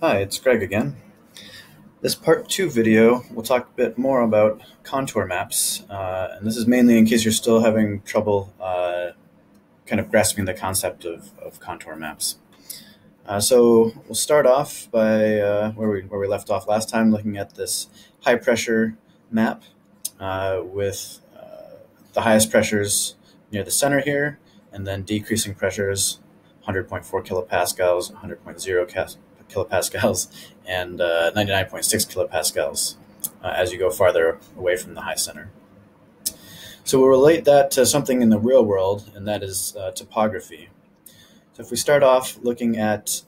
Hi, it's Greg again. This part two video, we'll talk a bit more about contour maps, and this is mainly in case you're still having trouble kind of grasping the concept of contour maps. So we'll start off by where we left off last time, looking at this high pressure map with the highest pressures near the center here, and then decreasing pressures, 100.4 kilopascals, 100.0 kilopascals, and 99.6 kilopascals as you go farther away from the high center. So we'll relate that to something in the real world, and that is topography. So if we start off looking at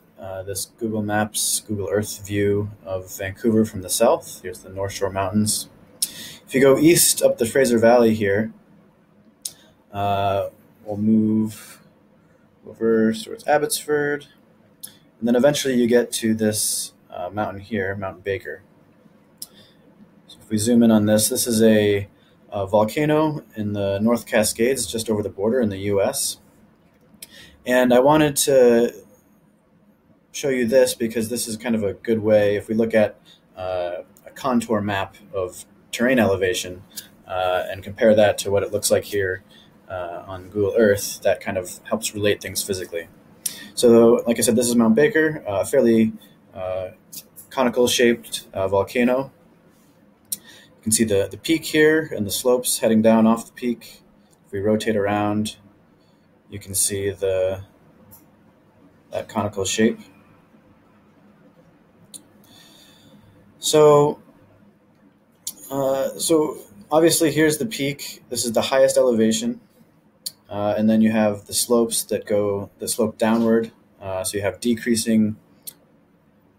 this Google Maps, Google Earth view of Vancouver from the south, here's the North Shore Mountains. If you go east up the Fraser Valley here, we'll move over towards Abbotsford, and then eventually you get to this mountain here, Mount Baker. So if we zoom in on this, this is a volcano in the North Cascades, just over the border in the US. And I wanted to show you this because this is kind of a good way, if we look at a contour map of terrain elevation and compare that to what it looks like here on Google Earth, that kind of helps relate things physically. So, like I said, this is Mount Baker, a fairly conical-shaped volcano. You can see the peak here and the slopes heading down off the peak. If we rotate around, you can see that conical shape. So obviously here's the peak. This is the highest elevation. And then you have the slopes that slope downward. So you have decreasing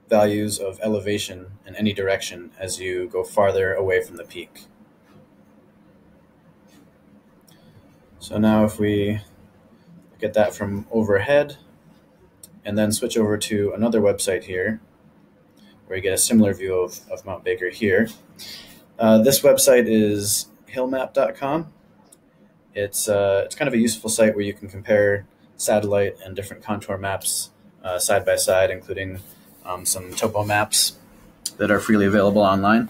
values of elevation in any direction as you go farther away from the peak. So now if we look at that from overhead and then switch over to another website here where you get a similar view of Mount Baker here. This website is hillmap.com. It's kind of a useful site where you can compare satellite and different contour maps side by side, including some topo maps that are freely available online.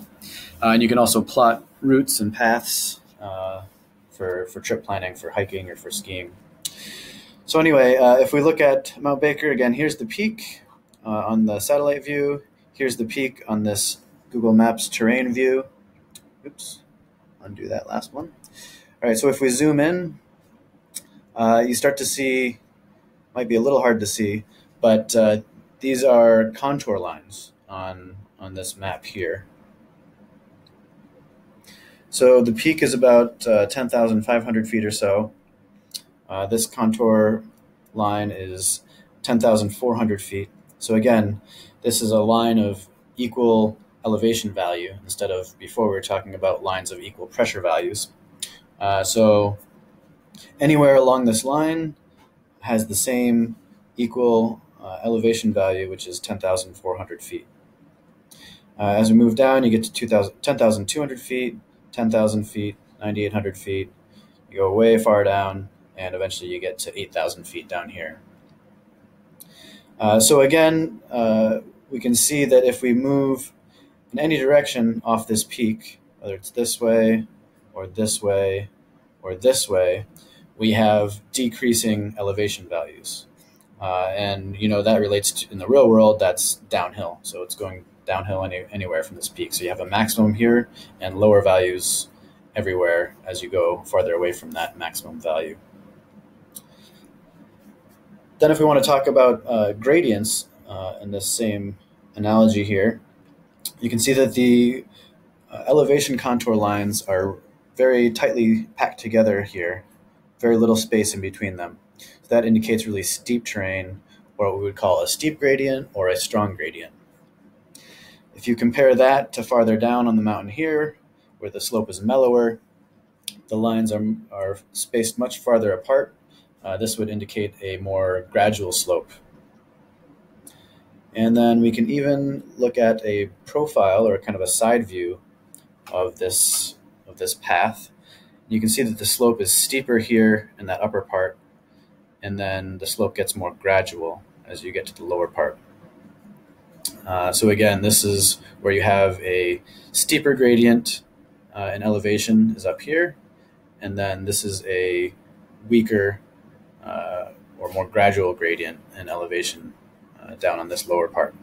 And you can also plot routes and paths for trip planning, for hiking or for skiing. So anyway, if we look at Mount Baker, again, here's the peak on the satellite view. Here's the peak on this Google Maps terrain view. Oops, undo that last one. All right, so if we zoom in, you start to see, might be a little hard to see, but these are contour lines on this map here. So the peak is about 10,500 feet or so. This contour line is 10,400 feet. So again, this is a line of equal elevation value instead of before we were talking about lines of equal pressure values. So anywhere along this line has the same equal elevation value, which is 10,400 feet. As we move down, you get to 10,200 feet, 10,000 feet, 9,800 feet. You go way far down, and eventually you get to 8,000 feet down here. So again, we can see that if we move in any direction off this peak, whether it's this way or this way or this way, we have decreasing elevation values. And that relates to, in the real world, that's downhill. So it's going downhill anywhere from this peak. So you have a maximum here and lower values everywhere as you go farther away from that maximum value. Then if we want to talk about gradients in this same analogy here, you can see that the elevation contour lines are very tightly packed together here, very little space in between them. So that indicates really steep terrain, or what we would call a steep gradient or a strong gradient. If you compare that to farther down on the mountain here, where the slope is mellower, the lines are spaced much farther apart. This would indicate a more gradual slope. And then we can even look at a profile or kind of a side view of this path. You can see that the slope is steeper here in that upper part, and then the slope gets more gradual as you get to the lower part. So again, this is where you have a steeper gradient in elevation is up here, and then this is a weaker or more gradual gradient in elevation down on this lower part.